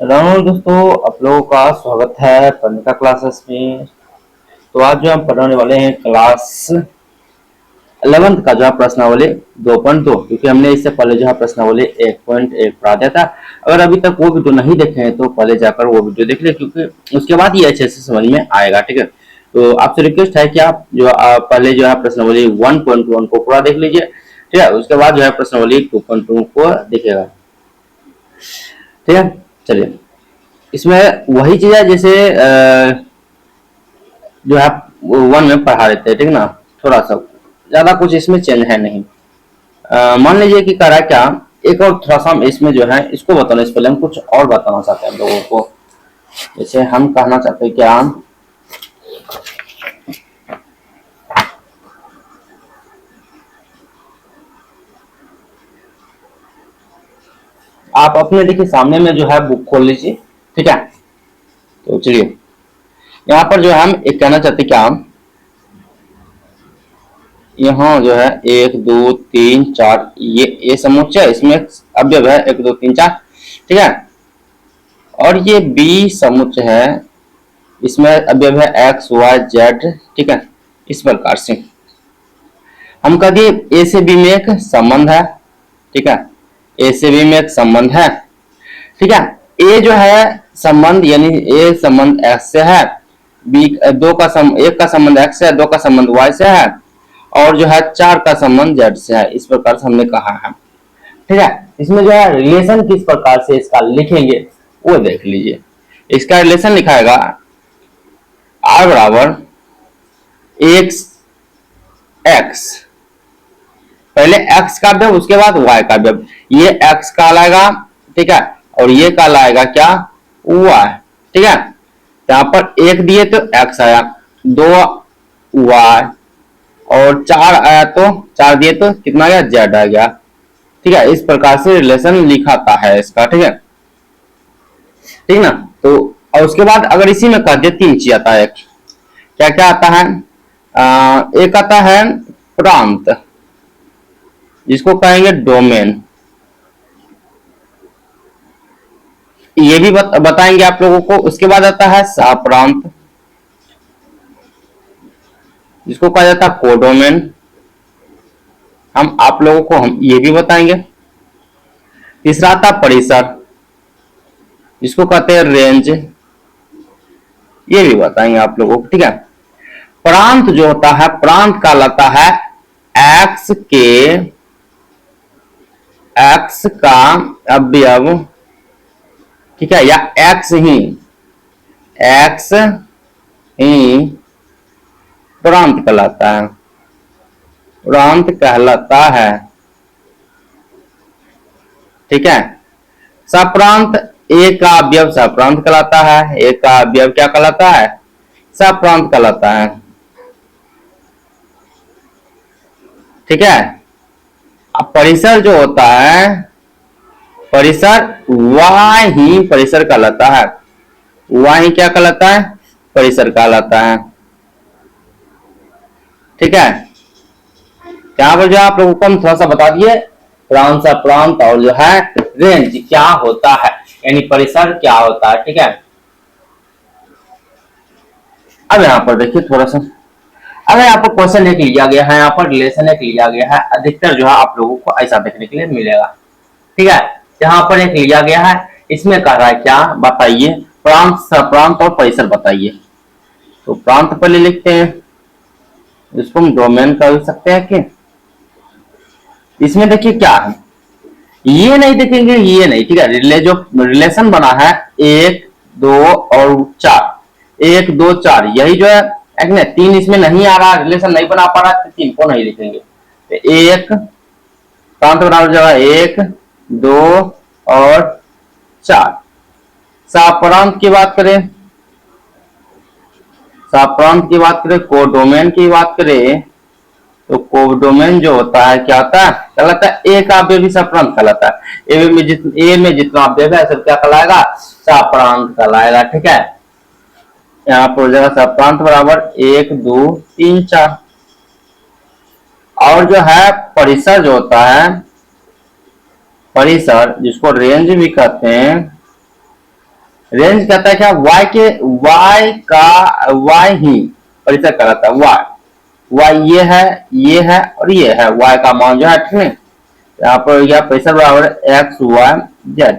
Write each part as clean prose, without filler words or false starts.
Hello दोस्तों, आप लोगों का स्वागत है पढ़ने क्लासेस में। तो आज जो हम पढ़ने वाले हैं क्लास 11th का जो है प्रश्नावली 2.2, क्योंकि हमने इससे पहले जो है प्रश्नावली 1.1 पढ़ा दिया था। अगर अभी तक वो वीडियो नहीं देखे हैं तो पहले जाकर वो वीडियो देख ले, क्योंकि उसके बाद ये अच्छे से समझ में आएगा। ठीक है, तो आपसे रिक्वेस्ट है कि आप जो पहले जो है प्रश्नावली 1.1 को पूरा देख लीजिए। ठीक है, उसके बाद जो है प्रश्नावली 2.2 को देखिएगा। ठीक है, चलिए। इसमें वही चीज है जैसे जो है वन में पढ़ा देते हैं। ठीक ना, थोड़ा सा ज्यादा कुछ इसमें चेंज है नहीं। मान लीजिए कि कह रहा है क्या, एक और थोड़ा सा हम इसमें जो है इसको बताना, इस पहले हम कुछ और बताना चाहते हैं हम लोगों को। जैसे हम कहना चाहते हैं क्या, आप अपने देखिए सामने में जो है बुक खोल लीजिए। ठीक है, तो चलिए यहाँ पर जो है हम एक कहना चाहते हैं क्या, यहाँ जो है 1 2 3 4 ये समुच्चय, इसमें अवयव है 1 2 3 4। ठीक है, और ये बी समुच्चय है, इसमें अवयव है एक्स वाई जेड। ठीक है, इस प्रकार से हम कह दिए ए से बी में एक संबंध है। ठीक है, ए से बी में एक संबंध है। ठीक है, ए जो है संबंध यानी ए संबंध एक्स से है, बी एक का संबंध एक्स से है, दो का संबंध वाई से है, और जो है चार का संबंध जेड से है। इस प्रकार से हमने कहा है। ठीक है, इसमें जो है रिलेशन किस प्रकार से इसका लिखेंगे वो देख लीजिए। इसका रिलेशन लिखाएगा आर बराबर एक्स एक्स, पहले एक्स का अवयव उसके बाद वाई का अवयव। ये एक्स का लाएगा, ठीक है, और ये का लाएगा क्या, वाई। ठीक है, यहाँ पर एक दिए तो एक्स आया, दो वाई, और चार आया तो चार दिए तो कितना आ गया, जेड आ गया। ठीक है, इस प्रकार से रिलेशन लिखाता है इसका। ठीक है, ठीक ना। तो और उसके बाद अगर इसी में कह दे तीन चीज आता है, क्या क्या आता है, एक आता है प्रांत, जिसको कहेंगे डोमेन। ये भी बताएंगे आप लोगों को। उसके बाद आता है सप्रांत, जिसको कहा जाता है कोडोमेन। हम आप लोगों को हम ये भी बताएंगे। तीसरा आता परिसर, जिसको कहते हैं रेंज, ये भी बताएंगे आप लोगों को। ठीक है, प्रांत जो होता है, प्रांत कहलाता है एक्स का अवयव। ठीक है, या एक्स ही प्रांत कहलाता है, प्रांत कहलाता है। ठीक है, सप्रांत एक का अवयव सप्रांत कहलाता है, एक का अवयव क्या कहलाता है, सप्रांत कहलाता है। ठीक है, अब परिसर जो होता है, परिसर वह ही परिसर कहलाता है, वह ही क्या कहलाता है, परिसर कहलाता है। ठीक है, यहाँ पर जो आप लोगों को हम थोड़ा सा बता दिए प्रांत सप्रांत और जो है रेंज क्या होता है, यानी परिसर क्या होता है। ठीक है, अब यहाँ पर देखिए थोड़ा सा, अगर यहाँ पर क्वेश्चन एक लिया गया है, यहाँ पर रिलेशन एक लिया गया है, अधिकतर जो है आप लोगों को ऐसा देखने के लिए मिलेगा। ठीक है, यहाँ पर एक लिया गया है, इसमें कह रहा है क्या, बताइए प्रांत सप्रांत और परिसर बताइए। तो प्रांत पहले लिखते हैं, इसको हम डोमेन कर सकते हैं कि इसमें देखिए क्या है, ये नहीं देखेंगे, ये नहीं। ठीक है, जो रिलेशन बना है 1 2 और 4, 1 2 4, यही जो है एक नहीं, तीन इसमें नहीं आ रहा, रिलेशन नहीं बना पा रहा, तो तीन को नहीं लिखेंगे। तो एक प्रांत बराबर जगह 1 2 और 4। सप्रांत की बात करें, सप्रांत की बात करें, कोडोमेन की बात करें, तो कोडोमेन जो होता है क्या होता है, कहलाता है एक अवयव भी सप्रांत कहलाता है। ए में जितना अवयव है सब क्या कहलाएगा, सप्रांत कहलाएगा। ठीक है, यहाँ पर हो जाएगा सप्रांत बराबर 1 2 3 4। और जो है परिसर जो होता है, परिसर जिसको रेंज भी कहते हैं, रेंज कहता है क्या, y का y ही परिचय कराता है। y ये है और ये है y का मान जो है, ठीक है। यहाँ पर यह परिचय बराबर है x y z,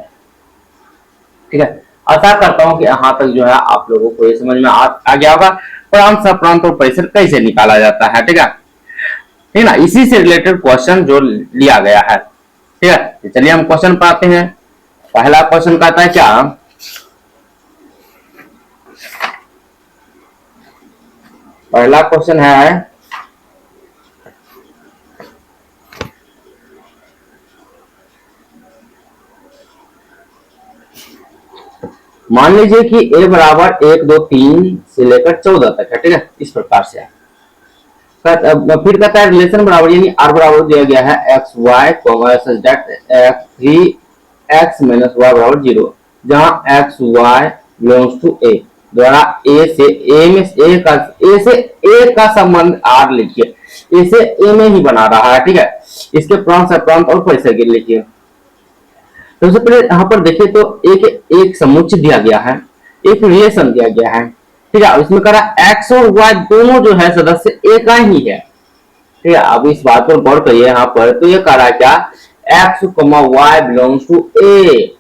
ठीक है। आशा करता हूँ कि यहाँ तक जो है आप लोगों को ये समझ में आ गया होगा प्रांत सप्रांत और परिसर कैसे निकाला जाता है, ठीक है, ठीक है ना। इसी से रिलेटेड क्वेश्चन जो लिया गया है, ठीक है। तो चलिए हम क्वेश्चन पढ़ते हैं। पहला क्वेश्चन कहता है क्या, पहला क्वेश्चन है मान लीजिए कि a बराबर 1 2 3 से लेकर 14 तक है, ठीक है। इस प्रकार से है। फिर कहता है रिलेशन बराबर, यानी r बराबर दिया गया है X Y such that x3 x minus y बराबर 0, जहां x y belongs to a द्वारा a से a का संबंध r लिखिए। इसे a में ही बना रहा है, ठीक है। इसके प्रांत सप्रांत और परिसर के लिखिए। तो सबसे पहले यहाँ पर देखिए तो एक समुच्चय दिया गया है, एक रिलेशन दिया गया है, ठीक है। इसमें कह रहा एक्स और वाई दोनों जो है सदस्य एक का ही है, ठीक है। अब इस बात पर गौर करिए यहाँ पर, तो ये कह रहा है क्या, एक्स वाई बिलोंग्स टू ए,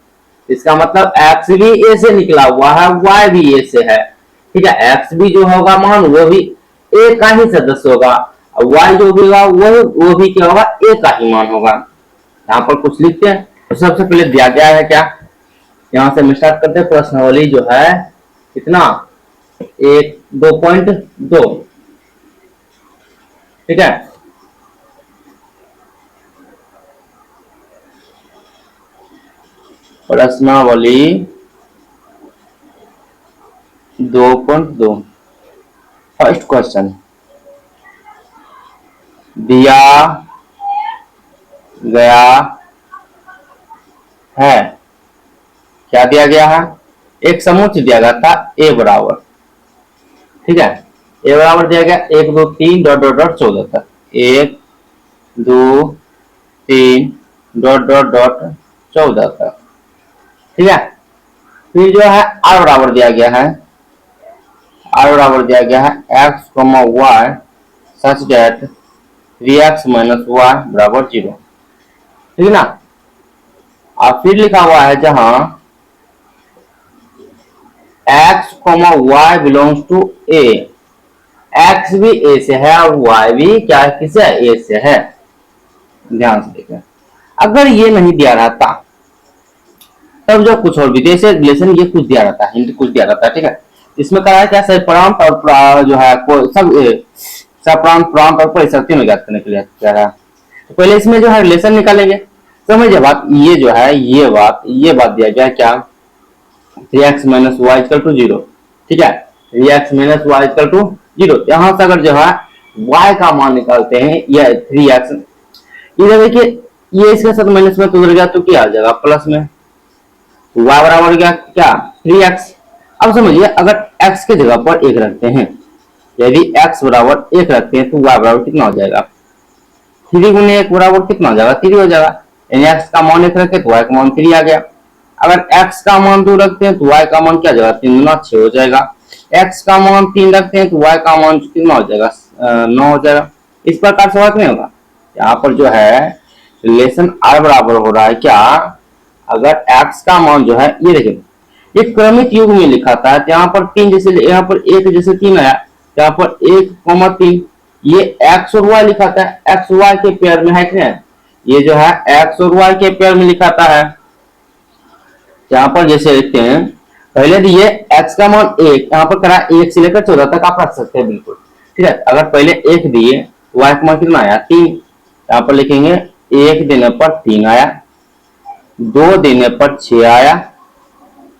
इसका मतलब एक्स भी ए से निकला हुआ है, वाई भी ए से है, ठीक है। एक्स भी जो होगा मान वो भी ए का ही सदस्य होगा, वाई जो भी होगा वो भी क्या होगा, ए का ही मान होगा। यहाँ पर कुछ लिखते हैं। तो सबसे पहले दिया गया है क्या, यहां से हम स्टार्ट करते हैं। प्रश्नावली जो है कितना, 2.2, ठीक है। प्रश्नावली 2.2 फर्स्ट क्वेश्चन दिया गया है, क्या दिया गया है, एक समुच्चय दिया गया था a बराबर, ठीक है। a बराबर दिया गया 1 2 3 डॉट डॉट डॉट 14 तक, 1 2 3 डॉट डॉट डॉट 14 तक, ठीक है। फिर जो है r बराबर दिया गया है, r बराबर दिया गया है x y such that 3x minus y बराबर 0, ठीक है ना। अब फिर लिखा हुआ है जहां x y belongs to a, x भी a से है और y भी क्या किसे a से है। ध्यान से देखें, अगर ये नहीं दिया रहता तब जो कुछ और भी जैसे रिलेशन ये कुछ दिया रहता है, हिंट कुछ दिया रहता है, ठीक है। इसमें कहा है क्या, सप्रांत और जो है सब सप्रांत प्रांत और परिसर तीनों ज्ञात करने के लिए क्या है। तो पहले इसमें जो है रिलेशन निकालेंगे। समझिए बात, ये जो है ये बात दिया गया क्या, 3x minus Y equal to 0, ठीक है। 3x minus Y equal to 0, यहां से अगर जो है y का मान निकालते हैं, यह 3x, इधर देखिए ये इसके साथ माइनस में तो उधर गया तो क्या आ जाएगा प्लस में, तो y बराबर गया क्या 3x। अब समझिए अगर x के जगह पर 1 रखते हैं, यदि x बराबर 1 रखते हैं तो y बराबर कितना हो जाएगा, 3 गुने 1 बराबर कितना हो जाएगा, 3 हो जाएगा। यानी x का मान 1 रखे तो y का मान 3 आ गया। अगर x का मान 2 रखते हैं तो y का मान क्या जाएगा, 3 गुना 6 हो जाएगा। x का मान 3 रखते हैं तो y का मान कितना हो जाएगा, 9 हो जाएगा। इस प्रकार से बात नहीं होगा। यहाँ पर जो है रिलेशन r बराबर हो रहा है क्या, अगर x का मान जो है ये देखिए एक क्रमिक युग में लिखा था, यहाँ पर 3 जैसे, यहाँ पर 1 जैसे 3 आया, यहाँ पर 1,3, ये x और y लिखा था, x y के पेयर में है कि नहीं, ये जो है x और y के पेयर में लिखाता है। यहाँ पर जैसे लिखते हैं पहले दिए x का मान 1, यहाँ पर करा 1 से लेकर 14 तक आप रख सकते हैं बिल्कुल, ठीक है। अगर पहले 1 दिए y का मान कितना आया 3, यहाँ पर लिखेंगे 1 देने पर 3 आया, 2 देने पर 6 आया,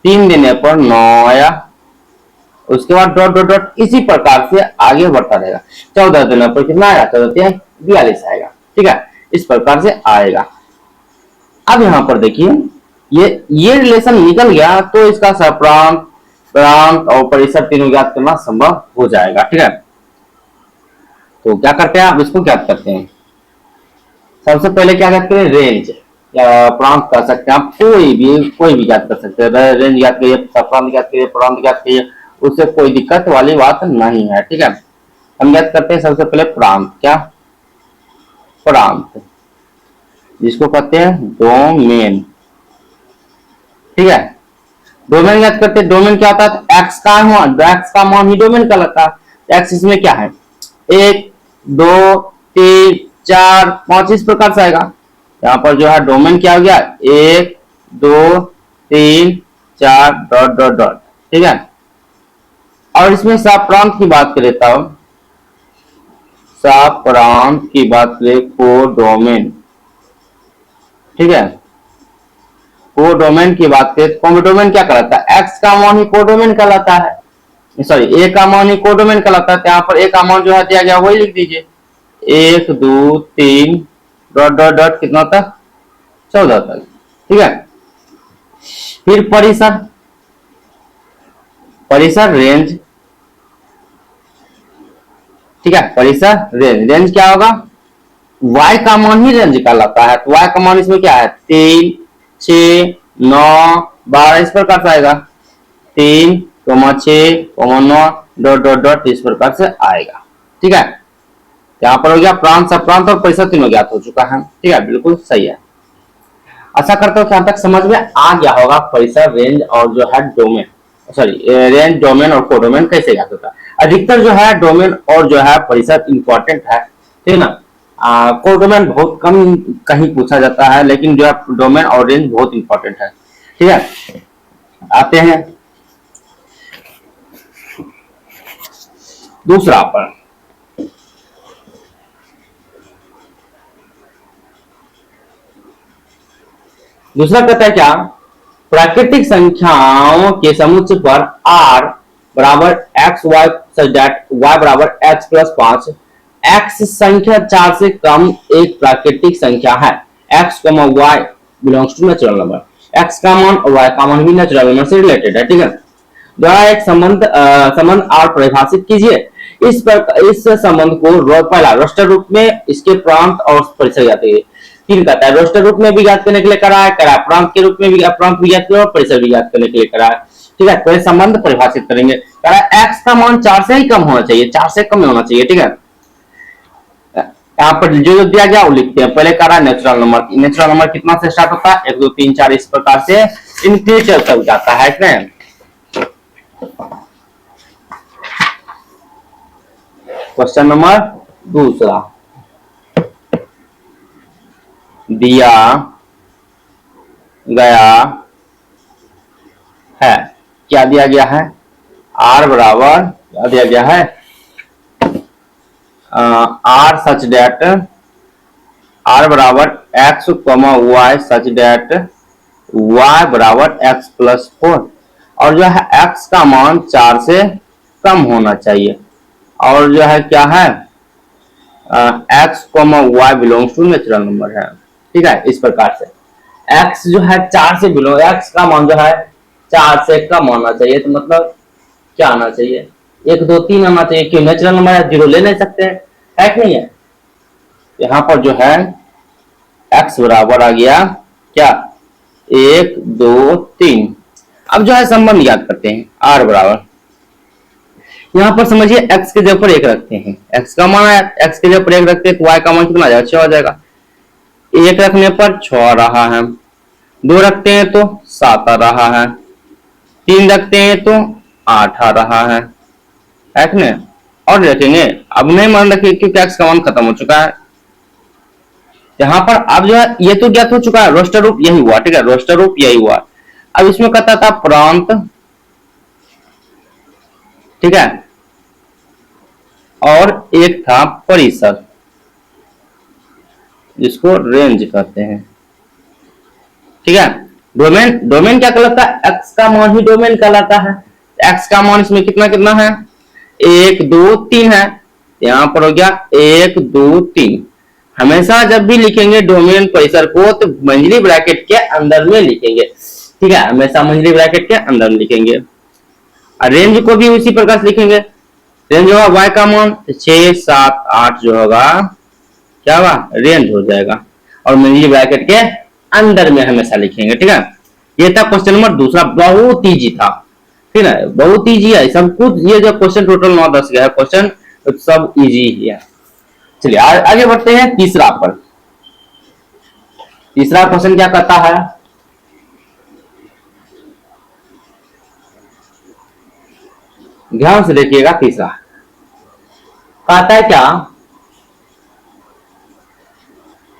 3 देने पर 9 आया, उसके बाद डॉट डॉट डॉट इसी प्रकार से आगे बढ़ता रहेगा। 14 देने पर कितना आया, 14 42 आएगा, ठीक है। इस प्रकार से आएगा। अब यहाँ पर देखिए ये रिलेशन निकल गया तो इसका सप्रांत प्रांत और परिसर तीनों ज्ञात करना संभव हो जाएगा, ठीक है। तो क्या करते हैं, आप इसको ज्ञात करते हैं। सबसे पहले क्या ज्ञात करें, रेंज, प्रांत कर सकते हैं आप, कोई भी ज्ञात कर सकते हैं, रेंज ज्ञात करिए, प्रांत ज्ञात करिए, प्रांत ज्ञात करिए, उससे कोई दिक्कत वाली बात नहीं है। ठीक है, हम ज्ञात करते हैं सबसे पहले प्रांत। क्या? प्रांत, जिसको कहते हैं डोमेन। ठीक है, डोमेन ज्ञात करते हैं। डोमेन क्या होता है? एक्स का मान, एक्स का मान ही डोमेन कहलाता है। एक्स इसमें क्या है? 1 2 3 4 5 इस प्रकार से आएगा। यहाँ पर जो है डोमेन क्या हो गया? 1 2 3 4 डॉट डॉट डॉट। ठीक है, और इसमें सप्रांत की बात करें तब, सप्रांत की बात करें कोडोमेन। ठीक है, कोडोमेन की बात करें तो कोडोमेन क्या कहलाता है? एक्स का मान ही कोडोमेन कहलाता है, सॉरी ए का मान ही कोडोमेन कहलाता है। यहाँ पर ए का मान जो है दिया गया वही लिख दीजिए, 1 2 3 डॉट डॉट डॉट कितना तक? 14 तक। ठीक है, फिर परिसर, परिसर रेंज। ठीक है, परिसर रेंज, रेंज क्या होगा? y का मान ही रेंज कहलाता है, तो y का मान इसमें क्या है? 3 6 9 12 इस प्रकार से आएगा, 3 6 9 डॉट डॉट डॉट इस प्रकार से आएगा। ठीक है, यहाँ पर हो गया प्रांत, सप्रांत और परिसर तीनों ज्ञात हो चुका है। ठीक है, बिल्कुल सही है। आशा करता हूँ कि यहाँ तक समझ में आ गया होगा परिसर, रेंज और जो है डोमेन, सॉरी रेंज, डोमेन और कोडोमेन कैसे ज्ञात होता है। अधिकतर जो है डोमेन और जो है परिसर इंपॉर्टेंट है, ठीक है ना। कोडोमेन बहुत कम कहीं पूछा जाता है, लेकिन जो है डोमेन और रेंज बहुत इंपॉर्टेंट है। ठीक है, आते हैं दूसरा पर। दूसरा कहता है क्या? प्राकृतिक संख्याओं के समुच्चय पर r बराबर X Y such that y बराबर x प्लस 5, x संख्या 4 से कम एक प्राकृतिक संख्या है। x, y belongs to natural number. x का मान और y का मान भी नेचुरल नंबर से रिलेटेड है। ठीक है, द्वारा एक संबंध r परिभाषित कीजिए। इस संबंध को पहला रोस्टर रूप में, इसके प्रांत और परिसर जाते हैं। तीन कहता है रोस्टर रूप में भी ज्ञात करने के लिए करा है, प्रांत के रूप में भी, प्रांत भी ज्ञात किया और परिसर भी ज्ञात करने के लिए करा है। ठीक है, तो संबंध परिभाषित करेंगे। एक्स का मान 4 से ही कम होना चाहिए, 4 से कम होना चाहिए। ठीक है, यहाँ पर जो दिया गया वो लिखते हैं। पहले करा नेचुरल नंबर, नेचुरल नंबर कितना से स्टार्ट होता है? 1 2 3 4 इस प्रकार से इंटीजर तक जाता है। क्वेश्चन नंबर दूसरा दिया गया है, क्या दिया गया है? r बराबर क्या दिया गया है? r सच डेट r बराबर x, y सच डेट y बराबर x प्लस 4, और जो है x का मान 4 से कम होना चाहिए, और जो है क्या है? x, y belongs to natural number है। ठीक है, इस प्रकार से x जो है 4 से बिलोंग, x का मान जो है 4 से कम होना चाहिए, तो मतलब क्या आना चाहिए? 1 2 3 आना चाहिए। क्यों? नेचुरल नंबर है, 0 ले नहीं सकते हैं, है कि नहीं है? यहाँ पर जो है x बराबर आ गया क्या? 1 2 3। अब जो है संबंध याद करते हैं। r बराबर, यहाँ पर समझिए x के जगह पर 1 रखते हैं, x का मान है, x के जगह पर 1 रखते हैं तो y का मान कितना आ जाएगा? 6 आ जाएगा। 1 रखने पर 6 आ रहा है, 2 रखते हैं तो 7 आ रहा है, 3 रखते हैं तो 8 आ रहा है कि नहीं? और रखेंगे, अब नहीं मान रखिए क्योंकि x का मान खत्म हो चुका है। यहाँ पर अब जो है ये तो ज्ञात हो चुका है, रोस्टर रूप यही हुआ। ठीक है, रोस्टर रूप यही हुआ। अब इसमें कहता था प्रांत, ठीक है, और एक था परिसर जिसको रेंज कहते हैं। ठीक है, डोमेन, डोमेन क्या कहलाता है? एक्स का मान ही डोमेन कहलाता है। एक्स का मान इसमें कितना कितना है? 1 2 3 है। यहाँ पर हो गया 1 2 3। हमेशा जब भी लिखेंगे डोमेन परिसर को तो मंझली ब्रैकेट के अंदर में लिखेंगे। ठीक है, हमेशा मंझली ब्रैकेट के अंदर में लिखेंगे। रेंज को भी उसी प्रकार से लिखेंगे। रेंज होगा y का मान 6 7 8 जो होगा क्या होगा? रेंज हो जाएगा, और मंझली ब्रैकेट के अंदर में हमेशा लिखेंगे। ठीक है, ये था क्वेश्चन नंबर दूसरा, बहुत इजी था। ठीक है, बहुत इजी है सब कुछ। ये जो क्वेश्चन टोटल 9-10 गया है क्वेश्चन, तो सब इजी ही है। चलिए आगे बढ़ते हैं तीसरा पर। तीसरा क्वेश्चन क्या कहता है, ध्यान से देखिएगा। तीसरा कहता है क्या,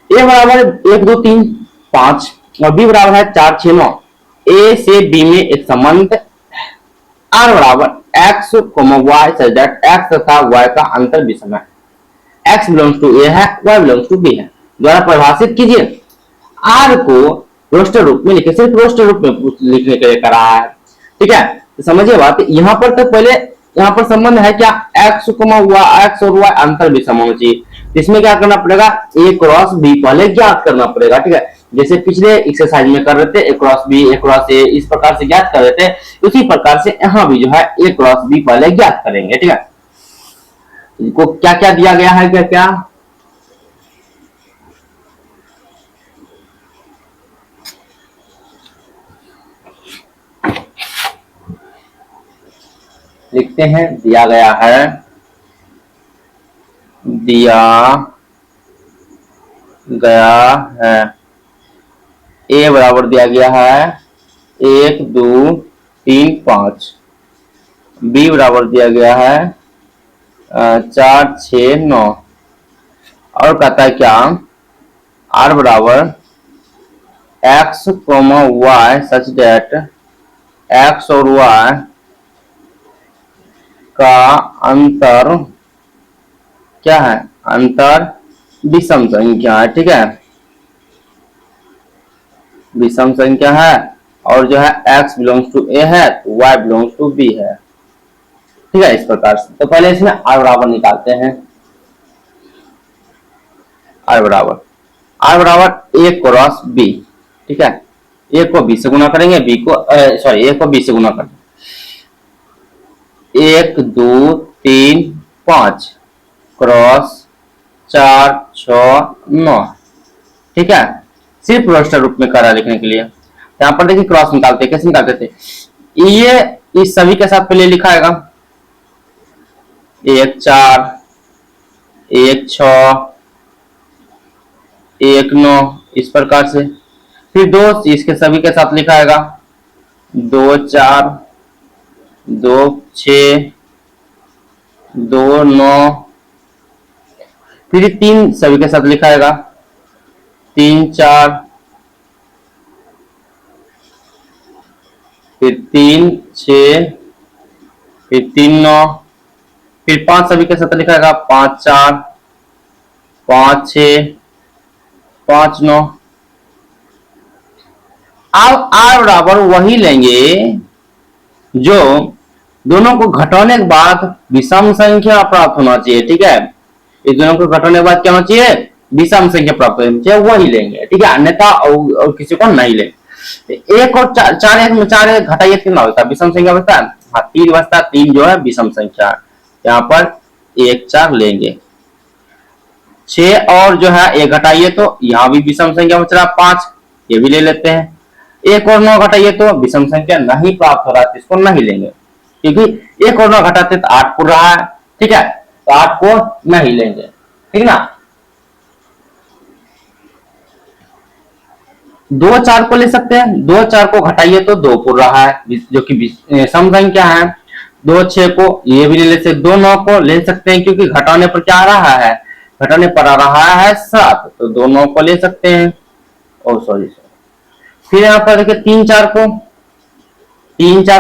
ए बराबर 1 2 3 5 और बी बराबर है 4 6 9। ए से बी में एक संबंध आर बराबर X Y such that X तथा वाई का अंतर विषम है। एक्स बिलोंग्स टू ए है, वाई बिलोंग्स टू बी है। द्वारा परिभाषित कीजिए। आर को रोस्टर रूप में लिखे, सिर्फ रोस्टर रूप में लिखने के लिए करा है। ठीक है, तो समझिए बात। यहाँ पर तो पहले यहाँ पर संबंध है क्या, एक्स एक्स और वाई अंतर विषम होना चाहिए। इसमें क्या करना पड़ेगा, ए क्रॉस बी पहले ज्ञात करना पड़ेगा। ठीक है, जैसे पिछले एक्सरसाइज में कर रहे थे, a cross b a cross a, इस प्रकार से ज्ञात कर रहे थे, उसी प्रकार से यहाँ भी जो है ए क्रॉस बी पहले ज्ञात करेंगे। ठीक है, इनको क्या क्या दिया गया है, क्या क्या लिखते हैं, दिया गया है, दिया गया है ए बराबर दिया गया है 1 2 3 5, बी बराबर दिया गया है 4 6 9, और कहता है क्या, आर बराबर X Y such that X और वाई का अंतर क्या है, अंतर विषम संख्या है। ठीक है, विषम संख्या है, और जो है x बिलोंग्स टू a है तो y बिलोंग्स टू b है। ठीक है, इस प्रकार से। तो पहले इसमें r बराबर निकालते हैं। r बराबर a क्रॉस b। ठीक है, a को b से गुना करेंगे, b को सॉरी a को b से गुना करेंगे। 1 2 3 5 क्रॉस 4 6 9। ठीक है, सिर्फ रोस्टर रूप में करा लिखने के लिए। यहाँ पर देखिए क्रॉस निकालते हैं, कैसे निकालते थे, ये इस सभी के साथ पहले लिखाएगा 1 4 1 6 1 9, इस प्रकार से। फिर 2 इसके सभी के साथ लिखाएगा 2 4 2 6 2 9। फिर 3 सभी के साथ लिखाएगा 3 4, फिर 3 6, फिर 3 9, फिर 5 सभी के साथ लिखाएगा 5 4 5 6 5 9। अब आर बराबर वही लेंगे जो दोनों को घटाने के बाद विषम संख्या प्राप्त होना चाहिए। ठीक है, इस दोनों को घटाने के बाद क्या होना चाहिए, विषम संख्या प्राप्त होनी चाहिए, वही लेंगे। ठीक है, अन्यथा और किसी को नहीं लेंगे। एक और चार एक में 4 घटाइए कितना होता है, विषम संख्या बचता है। हाँ, 3 बचता है, 3 जो है विषम संख्या। यहाँ पर 1 4 लेंगे। 6 और जो है 1 घटाइए तो यहाँ भी विषम संख्या बच रहा है 5, ये भी ले लेते हैं। 1 और 9 घटाइए तो विषम संख्या नहीं प्राप्त हो रहा है, इसको नहीं लेंगे, क्योंकि 1 और 9 घटाते तो 8 पूरा रहा है। ठीक है, तो 8 को नहीं लेंगे। ठीक ना, 2 4 को ले सकते हैं, 2 4 को घटाइए तो 2 पूरा रहा है, जो कि सम संख्या है। 2 6 को ये भी ले सकते, 2 9 को ले सकते हैं, क्योंकि घटाने पर क्या आ रहा है, घटाने पर आ रहा है 7, तो 2 9 को ले सकते हैं। ओ सॉरी, फिर यहाँ पर देखिए 3 4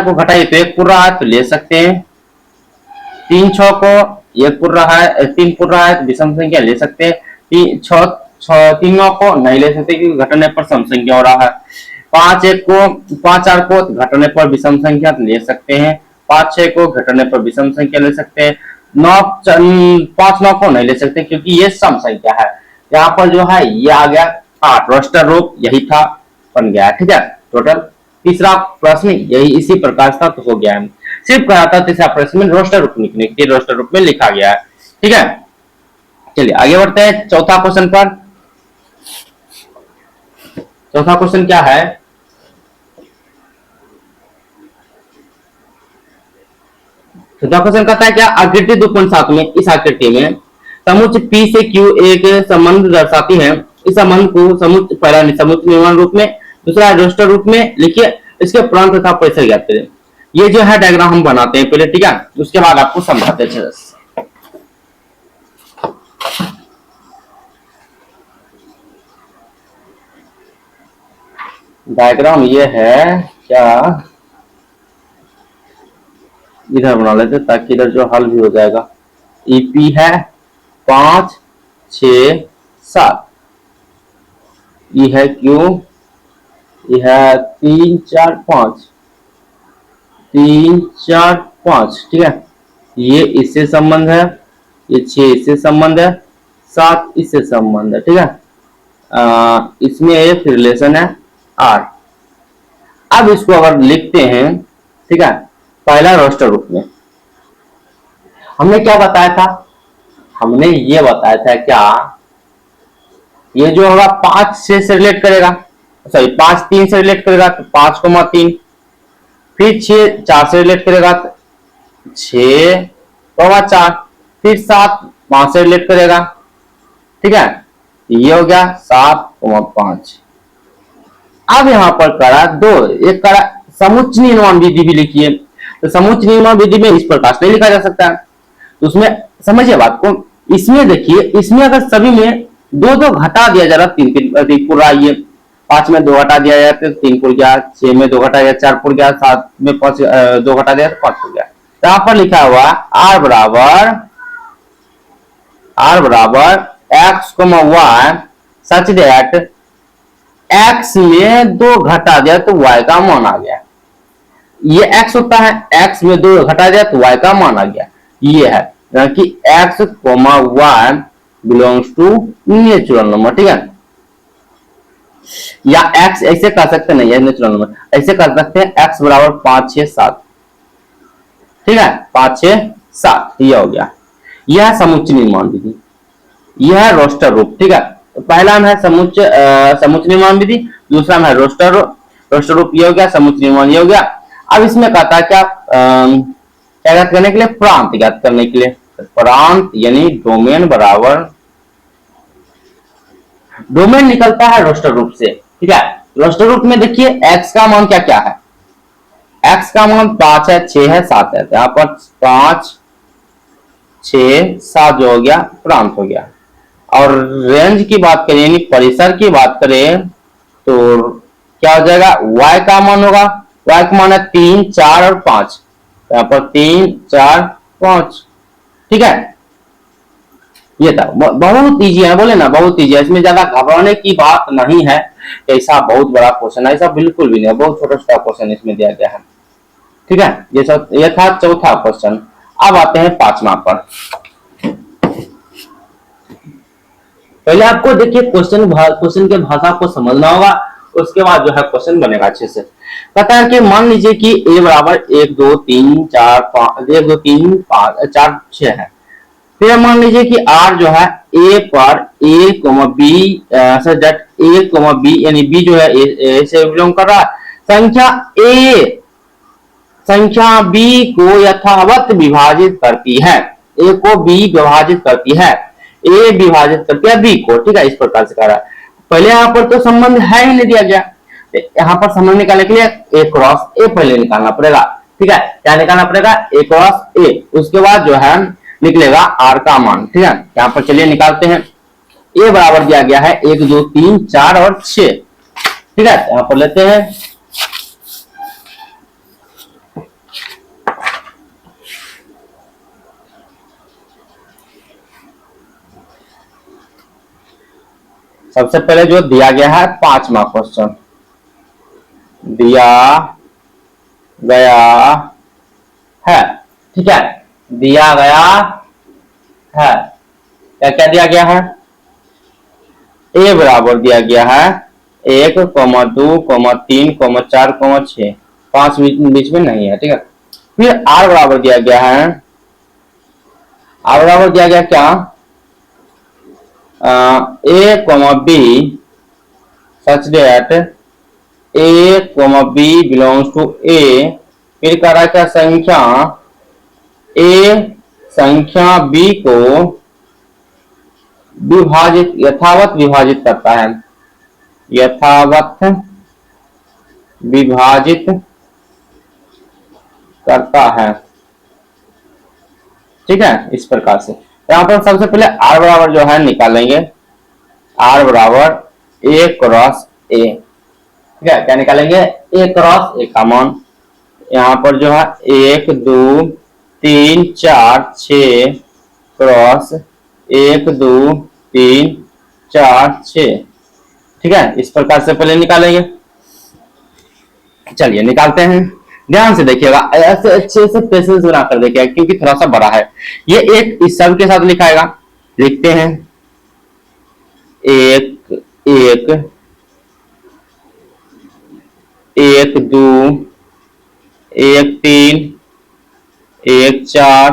को घटाइए तो 1 पूरा है, तो ले सकते हैं। 3 6 को 1 पूरा है, 3 पूरा है, तो विषम संख्या ले सकते हैं। 3 9 को नहीं ले सकते, क्योंकि घटने पर सम संख्या हो रहा है। 5 4 को घटने पर विषम संख्या ले सकते हैं। 5 6 को घटने पर विषम संख्या ले सकते हैं। 5 9 को नहीं ले सकते, क्योंकि ये सम संख्या है। यहाँ पर जो है ये आ गया 8, रोस्टर रूप यही था, बन गया। ठीक है, टोटल तीसरा प्रश्न यही इसी प्रकार का तो हो गया है। सिर्फ कहा था तीसरा प्रश्न में रोस्टर रूप लिखने के लिए, रोस्टर रूप में लिखा गया है। ठीक है, चलिए आगे बढ़ते हैं चौथा क्वेश्चन पर। चौथा क्वेश्चन क्या है, चौथा क्वेश्चन कहता है क्या, आकृति 2.7 में इस आकृति में समुच्च P से Q एक संबंध दर्शाती है। इस संबंध को समुच्च, पहला समुच्च निर्माण रूप में, दूसरा रोस्टर रूप में लिखिए, इसके प्रांत तथा परिसर ज्ञात करें। ये जो है डायग्राम हम बनाते हैं पहले, ठीक है, उसके बाद आपको समझाते हैं अच्छे से। डायग्राम ये है क्या, इधर बना लेते ताकि इधर जो हल भी हो जाएगा। ईपी है 5 6 7, ये है क्यू, ये है 3 4 5, 3 4 5, ठीक है, ये इससे संबंध है, ये 6 इससे संबंध है, 7 इससे संबंध है, ठीक है। इसमें एक रिलेशन है आर। अब इसको अगर लिखते हैं, ठीक है, पहला रोस्टर रूप में हमने क्या बताया था, हमने ये बताया था क्या, ये जो होगा 5 से रिलेट करेगा, सॉरी 5 3 से रिलेट करेगा तो 5,3, फिर 6 4 से रिलेट करेगा तो 6,4, फिर 7 5 से रिलेट करेगा, ठीक है, ये हो गया 7,5। अब यहां पर करा दो, एक करा समुच्च निर्माण विधि भी लिखिए, तो समुच्च निर्माण विधि में इस प्रकार से लिखा जा सकता है, तो उसमें समझिए बात को। इसमें देखिए, इसमें अगर सभी में दो दो घटा दिया जा रहा, 3 3 पूरा, ये 5 में 2 घटा दिया जाए तो 3 पुर गया, 6 में 2 घटा गया 4 पुर गया, 7 में 5 2 घटा दिया तो 5 पुर गया। तो यहाँ पर लिखा हुआ r बराबर x, y such that x में 2 घटा दिया तो y का मान आ गया। ये x होता है, x में 2 घटा दिया तो y का मान आ गया, ये है कि x, y belongs to natural number, ठीक है। या x ऐसे कर सकते नहीं है नेचुरल नंबर, ऐसे कर सकते हैं x बराबर 5 6 7, ठीक है, 5 6 7, ये हो गया। यह है समुच्च निर्माण विधि, यह है रोस्टर रूप, ठीक है। तो पहला में है समुच्च निर्माण विधि, दूसरा में है रोस्टर रूप, ये हो गया, समुच्च निर्माण ये हो गया। अब इसमें कहता है क्या, क्या ज्ञात करने के लिए, प्रांत ज्ञात करने के लिए। प्रांत यानी डोमेन बराबर, डोमेन निकलता है रोस्टर रूप से, ठीक है। रोस्टर रूप में देखिए x का मान क्या क्या है, x का मान 5 है 6 है 7 है, यहाँ पर 5 6 7 जो हो गया प्रांत हो गया। और रेंज की बात करें यानी परिसर की बात करें तो क्या हो जाएगा, y का मान होगा, y का मान है 3 4 और 5, यहाँ पर 3 4 5, ठीक है। ये था, बहुत इजी है, बोले ना बहुत इजी है, इसमें ज्यादा घबराने की बात नहीं है। ऐसा बहुत बड़ा क्वेश्चन है, ऐसा बिल्कुल भी नहीं है, बहुत छोटा छोटा क्वेश्चन इसमें दिया गया है, ठीक है। ये था चौथा क्वेश्चन। अब आते हैं पांचवा पर। पहले आपको देखिए क्वेश्चन के भाषा को समझना होगा, उसके बाद जो है क्वेश्चन बनेगा अच्छे से। कहता है कि मान लीजिए कि a बराबर 1 2 3 4 5 1 2 3 5 4 6 है। फिर मान लीजिए कि r जो है a पर a, b dot a, b यानी b जो है a से बिलोंग कर रहा है, संख्या b को यथावत विभाजित करती है, a को b विभाजित करती है, a विभाजित करती है b को, ठीक है, इस प्रकार से कह रहा है। पहले यहाँ पर तो संबंध है ही नहीं दिया गया, यहाँ पर संबंध निकालने के लिए a क्रॉस a पहले निकालना पड़ेगा, ठीक है। क्या निकालना पड़ेगा, a क्रॉस a, उसके बाद जो है निकलेगा r का मान, ठीक है। यहाँ पर चलिए निकालते हैं। a बराबर दिया गया है 1 2 3 4 और 6, ठीक है। यहाँ पर लेते हैं, सबसे पहले जो दिया गया है पांचवा क्वेश्चन दिया गया है, ठीक है, दिया गया है, क्या क्या दिया गया है, a बराबर दिया गया है 1, 2, 3, 4, 6, 5 बीच में नहीं है, ठीक है। फिर r बराबर दिया गया है, r बराबर दिया गया क्या, a, b such that a comma b belongs to a, फिर कह रहा है क्या संख्या ए संख्या बी को विभाजित यथावत विभाजित करता है, यथावत विभाजित करता है। ठीक है, इस प्रकार से यहां पर सबसे पहले आर बराबर जो है निकालेंगे, आर बराबर ए क्रॉस ए। ठीक है, क्या निकालेंगे, ए क्रॉस ए का मान। यहाँ पर जो है 1 2 3 4 6 क्रॉस 1 2 3 4 6। ठीक है, इस प्रकार से पहले निकालेंगे। चलिए निकालते हैं, ध्यान से देखिएगा, ऐसे अच्छे से पेशेंस बनाकर देखिएगा क्योंकि थोड़ा सा बड़ा है। ये एक इस सब के साथ लिखाएगा, लिखते हैं 1 1 1 2 1 3 1 4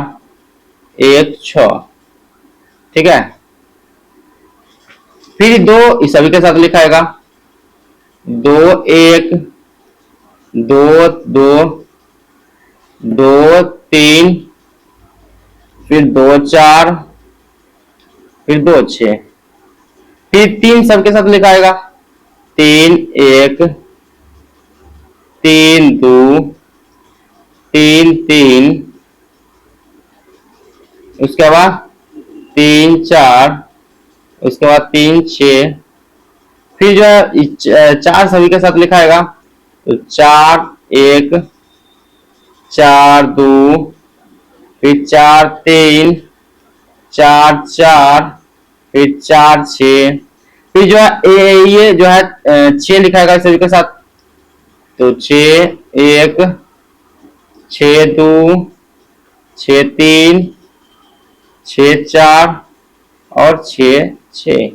1 6। ठीक है, फिर 2 इस सभी के साथ लिखाएगा, 2 1 2 2 2 3 फिर 2 4 फिर 2 6। फिर 3 सबके साथ लिखाएगा, 3 1 3 2 3 3, उसके बाद 3 4, उसके बाद 3 6। फिर जो है 4 सभी के साथ लिखाएगा, तो 4 1 4 2 फिर 4 3 4 4 फिर 4 6। फिर जो है ये जो है 6 लिखाएगा सभी के साथ, तो 6 1 6 2 6 3 6 4 और 6 6।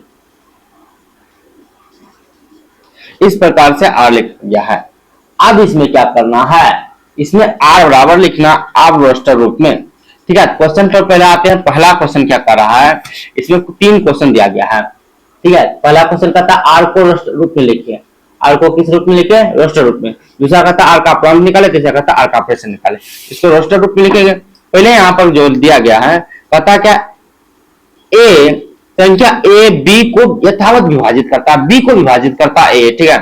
इस प्रकार से आर लिख दिया है। अब इसमें क्या करना है, इसमें आर बराबर लिखना अब रोस्टर रूप में। ठीक है, क्वेश्चन पर पहले आते हैं। पहला क्वेश्चन क्या कर रहा है, इसमें 3 क्वेश्चन दिया गया है। ठीक है, पहला क्वेश्चन कहता है आर को रोस्टर रूप में लिखिए, आर को किस रूप में लिखे, रोस्टर रूप में। दूसरा कहता है आर का अपरांत निकाले, तीसरा कहता है आर का ऑपरेशन निकाले। इसको रोस्टर रूप में लिखेंगे। पहले यहाँ पर जो दिया गया है, कहता क्या ए संख्या ए बी को यथावत विभाजित करता है, बी को विभाजित करता है ए। ठीक है,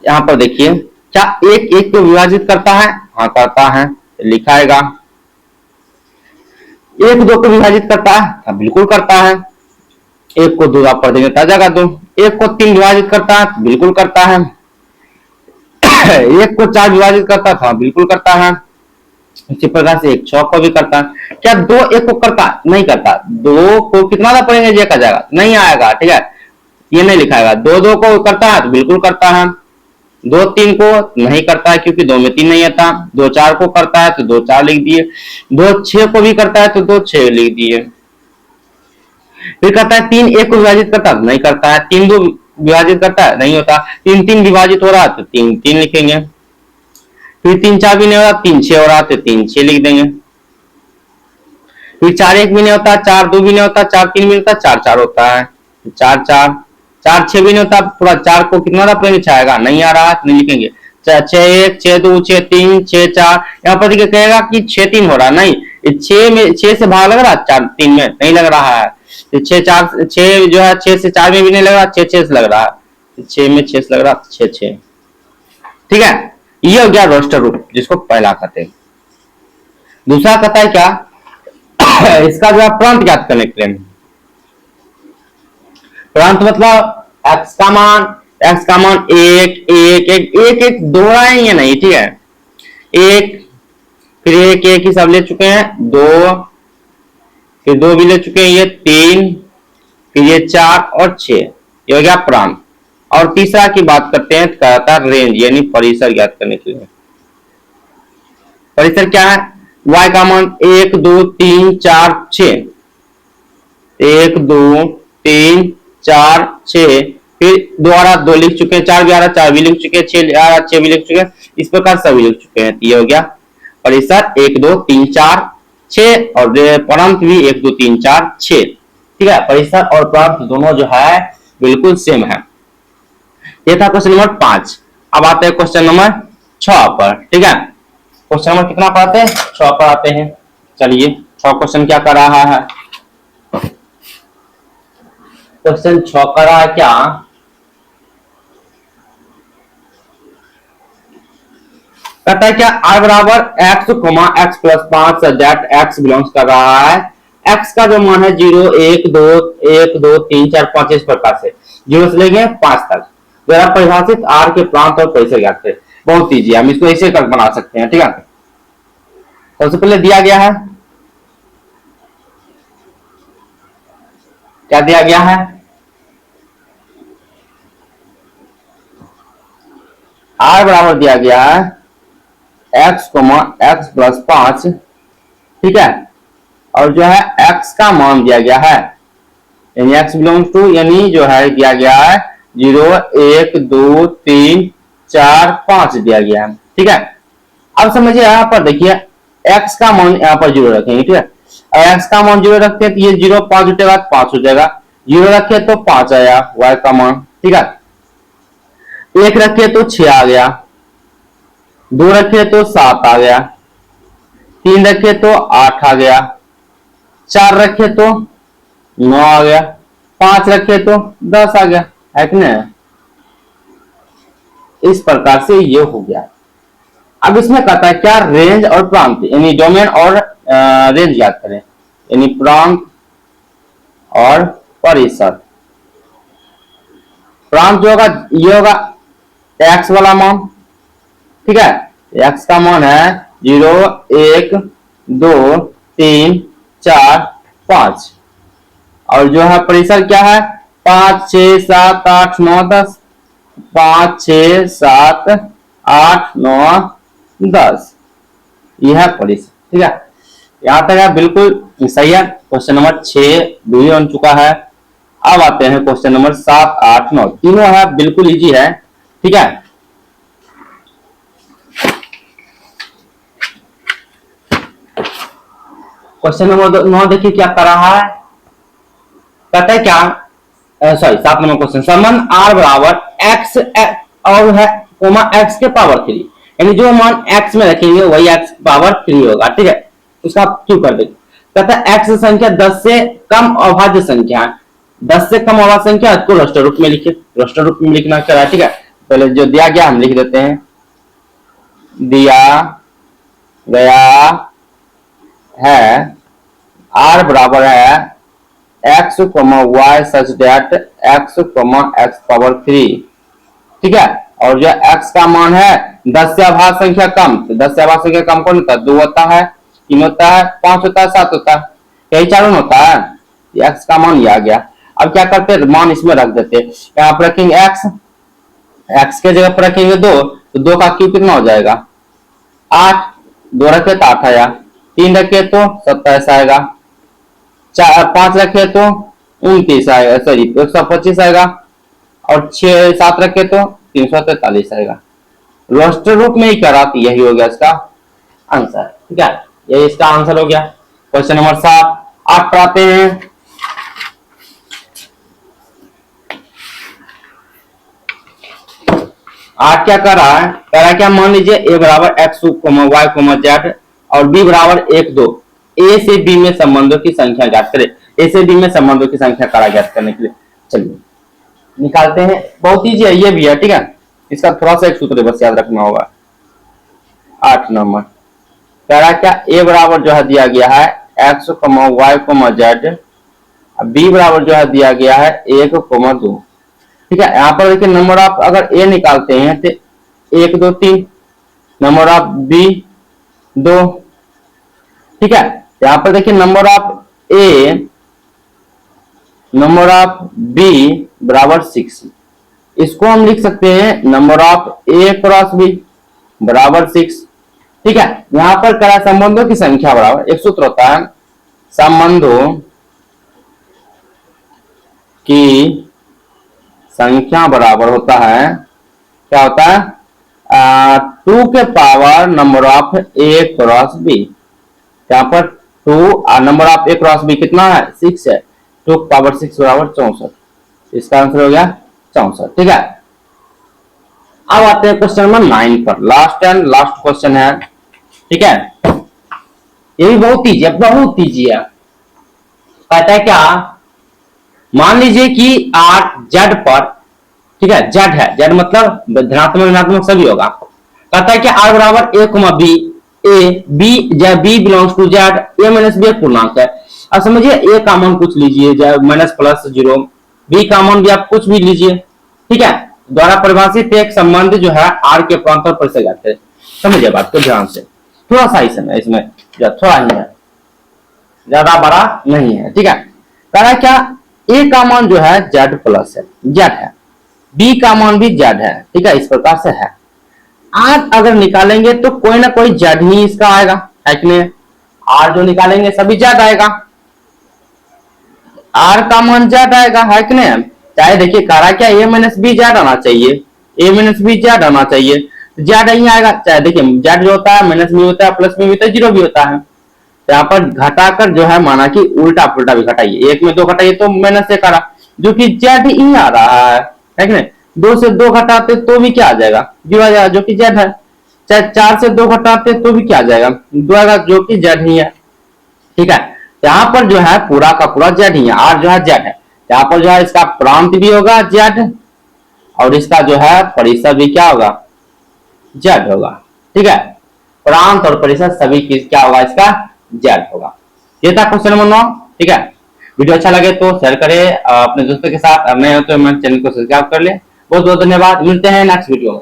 यहां पर देखिए क्या एक एक को विभाजित करता है, हाँ करता है, लिखाएगा। 1 2 को विभाजित करता है, हाँ बिल्कुल करता है। 1 को 2 आप पढ़ देंगे ताजा 2। 1 को 3 विभाजित करता है, बिल्कुल करता है। 1 को 4 विभाजित करता है, हाँ बिल्कुल करता है। इसी प्रकार से 1 6 को भी करता है। क्या 2 1 को करता, नहीं करता। 2 को कितना दा पढ़ेंगे, ये का जाएगा, नहीं आएगा। ठीक है, ये नहीं लिखाएगा। 2 2 को करता है तो बिल्कुल करता है। 2 3 को नहीं करता है क्योंकि 2 में 3 नहीं आता। 2 4 को करता है तो 2 4 लिख दिए। 2 6 को भी करता है तो 2 6 लिख दिए। फिर कहता है 3 1 को विभाजित करता है, नहीं करता है। 3 2 विभाजित करता है, नहीं होता। 3 3 विभाजित हो रहा है तो 3 3 लिखेंगे। फिर 3 4 भी नहीं हो रहा, 3 6 हो रहा तो 3 6 लिख देंगे। फिर 4 1 भी नहीं होता, 4 2 भी नहीं होता, 4 3 भी नहीं होता, 4 4 होता है, 4 4 4 6 भी नहीं होता। पूरा 4 को कितना पॉइंट आएगा, नहीं आ रहा है, नहीं लिखेंगे। 6 1 6 2 6 3 6 4। यहाँ पर देखिए कहेगा कि 6 3 हो रहा, नहीं 6 में 6 से भाग लग रहा, 4 3 में नहीं लग रहा है। 6 4 6 जो है 6 से 4 में भी नहीं लग रहा, 6 6 से लग रहा है। 6 में 6 से लग रहा, 6 6। ठीक है, ये हो गया रोस्टर रूप, जिसको पहला कहते हैं। दूसरा कहता है क्या, इसका जो है प्रांत ज्ञात करने के लिए। प्रांत मतलब x का मान 1 1 1 1 1 दोहराएंगे नहीं। ठीक है, 1 फिर 1 1 ही सब ले चुके हैं, 2 फिर 2 भी ले चुके हैं, ये 3 फिर ये 4 और 6। ये हो गया प्रांत। और तीसरा की बात करते हैं, कहता है रेंज यानी परिसर ज्ञात करने के लिए। परिसर क्या है, y का मान 1 2 3 4 6, 1 2 3 4 6। फिर दोबारा 2 लिख चुके हैं, 4 भी आ रहा, 4 भी लिख चुके हैं, 6 आ रहा, 6 भी लिख चुके हैं। इस प्रकार सभी लिख चुके हैं। ये हो गया परिसर 1 2 3 4 6 और प्रांत भी 1 2 3 4 6। ठीक है, परिसर और प्रांत दोनों जो है बिल्कुल सेम है। ये था क्वेश्चन नंबर 5। अब आते हैं क्वेश्चन नंबर 6 पर। ठीक है, क्वेश्चन नंबर कितना पर आते हैं? 6 पर आते हैं। चलिए 6 क्वेश्चन क्या कर रहा है? क्वेश्चन 6 कर रहा है क्या? कहता है क्या r बराबर x x plus 5 that x belongs कर रहा है। x का जो मान है 0 1 2 1 2 3 4 5 इस प्रकार से 0 से लेके 5 तक जरा परिभाषित r के प्रांत और परिसर ज्ञात करें। बहुत ईजी, हम इसको ऐसे कर बना सकते हैं। ठीक है, सबसे पहले दिया गया है, क्या दिया गया है? r बराबर दिया गया है x x प्लस 5। ठीक है, और जो है x का मान दिया गया है, यानी x बिलोंग्स टू, यानी जो है दिया गया है 0 1 2 3 4 5 दिया गया है। ठीक है, अब समझिए यहाँ पर देखिए x का मान यहाँ पर 0 रखेंगे। ठीक है, अगर x का मान 0 रखते हैं तो ये 0 5 उठेगा 5 हो जाएगा, 0 रखे तो 5 आया y का मान। ठीक है, 1 रखे तो 6 आ गया, 2 रखे तो 7 आ गया, 3 रखे तो 8 आ गया, 4 रखे तो 9 आ गया, 5 रखे तो 10 आ गया, है कि नहीं? इस प्रकार से ये हो गया। अब इसमें कहता है क्या? रेंज और प्रांत, यानी डोमेन और रेंज याद करें, यानी प्रांत और परिसर। प्रांत जो होगा ये होगा x वाला मान। ठीक है, x का मान है 0 1 2 3 4 5, और जो है परिसर क्या है? 5 6 7 8 9 10, 5 6 7 8 9 10, यह है परिसर। ठीक है, यहां तक है बिल्कुल सही है। क्वेश्चन नंबर 6 भी बन चुका है। अब आते हैं क्वेश्चन नंबर 7 8 9, तीनों है बिल्कुल इजी है। ठीक है, क्वेश्चन नंबर 9 देखिए क्या कर रहा है। कहता है क्या? सॉरी 7 नंबर क्वेश्चन, संबंध r बराबर x और है कोमा x के पावर 3, यानी जो मान x में रखेंगे वही x पावर 3 होगा। ठीक है, उसका क्यों कर देंगे? कहता है x संख्या 10 से कम अभाज्य संख्या है, 10 से कम अभाज्य संख्या को राष्ट्र रूप में लिखे, राष्ट्र रूप में लिखना क्या है? ठीक है, पहले जो दिया गया हम लिख देते हैं, दिया गया है r बराबर है x y such that x x power 3। ठीक है, और जो x का मान है 10 से अभाज्य संख्या कम, तो 10 से अभाज्य संख्या कम कौन होता है? 2 होता है, 3 होता है, 5 होता है, 7 होता है, यही चारों होता है। x का मान ये आ गया। अब क्या करते हैं? मान इसमें रख देते हैं, यहाँ पर रखेंगे x के जगह पर रखेंगे 2, तो 2 का क्यूब कितना हो जाएगा? 8, 2 रखे तो 8 आया, 3 रखे तो 27 आएगा, 5 रखे तो 29 आएगा, सॉरी 125 आएगा, और 6 7 रखे तो 343 आएगा। रोस्टर रूप में ही करा तो यही हो गया इसका आंसर। ठीक है, यही इसका आंसर हो गया। क्वेश्चन नंबर 7 8 पर आते हैं। आठ क्या कर रहा है? कह रहा है क्या? मान लीजिए a बराबर x y z और b बराबर 1 2, a से b में संबंधों की संख्या ज्ञात करें। a से b में संबंधों की संख्या करा ज्ञात करने के लिए चलिए निकालते हैं। बहुत ईजी है ये भी है। ठीक है, इसका थोड़ा सा एक सूत्र बस याद रखना होगा। 8 नंबर कह रहा है क्या? a बराबर जो है दिया गया है x y z, b बराबर जो है दिया गया है 1 2। ठीक है, यहाँ पर देखिए नंबर ऑफ अगर a निकालते हैं तो 1 2 3, नंबर ऑफ b 2। ठीक है, यहाँ पर देखिए number of a number of b बराबर 6, इसको हम लिख सकते हैं number of a cross b बराबर 6। ठीक है, यहां पर करा संबंधों की संख्या बराबर, एक सूत्र होता है संबंधों की संख्या बराबर होता है, क्या होता है? 2 के power number of a cross b। यहाँ पर 2 number of a cross b कितना है? 6 है, 2 पावर 6 बराबर 64। इसका आंसर हो गया 64। ठीक है, अब आते हैं क्वेश्चन नंबर 9 पर, लास्ट एंड लास्ट क्वेश्चन है, ठीक है। ये भी बहुत ईजी है, बहुत ईजी है। कहता है क्या, मान लीजिए कि आर जेड पर, ठीक है, जेड है, जेड मतलब धनात्मक ऋणात्मक सभी होगा। कहता है कि आर बराबर A comma B, A B जब B belongs to Z, A minus B एक पूर्णांक है। अब समझिए ए का मान कुछ लीजिए, जब माइनस प्लस जीरो, बी का मान भी आप कुछ भी लीजिए, ठीक है। द्वारा परिभाषित एक संबंध जो है आर के प्रांत पर से जाते हैं। समझिए बात को ध्यान से, थोड़ा सा इसमें थोड़ा ही है, ज्यादा बड़ा नहीं है, ठीक है। कह रहा है क्या, ए का मान जो है जेड प्लस है, जेड है, बी का मान भी जेड है, ठीक है, इस प्रकार से है। आर अगर निकालेंगे तो कोई ना कोई जेड ही इसका आएगा, है कि नहीं। आर जो निकालेंगे सभी जेड आएगा, आर का मान जेड आएगा, है कि नहीं। चाहे देखिए कह रहा क्या, ए माइनस बी जेड आना चाहिए, ए माइनस बी जेड आना चाहिए, जेड नहीं आएगा। चाहे देखिए जेड जो होता है माइनस भी होता है, प्लस में भी होता है, जीरो भी होता है। यहाँ पर घटाकर जो है माना कि उल्टा पुल्टा भी घटाइए, एक में दो घटाइए तो माइनस एक आ रहा, जो कि जेड ही आ रहा है कि नहीं। दो से दो घटाते तो भी क्या आ जाएगा, जीरो आ जाएगा, जो कि जेड है। चाहे चार से दो घटाते तो भी क्या आ जाएगा, दो आएगा, जो कि जेड ही है, ठीक है। यहाँ पर जो है पूरा का पूरा जेड ही है, आर जो है जेड है। यहाँ पर जो है इसका प्रांत भी होगा जेड, और इसका जो है परिसर भी क्या होगा, जेड होगा, ठीक है। प्रांत और परिसर सभी क्या होगा, इसका जेड होगा। ये था क्वेश्चन नंबर 9, ठीक है। वीडियो अच्छा लगे तो शेयर करें अपने दोस्तों के साथ, नए हो तो मेरे चैनल को सब्सक्राइब कर ले। बहुत बहुत धन्यवाद, मिलते हैं नेक्स्ट वीडियो में।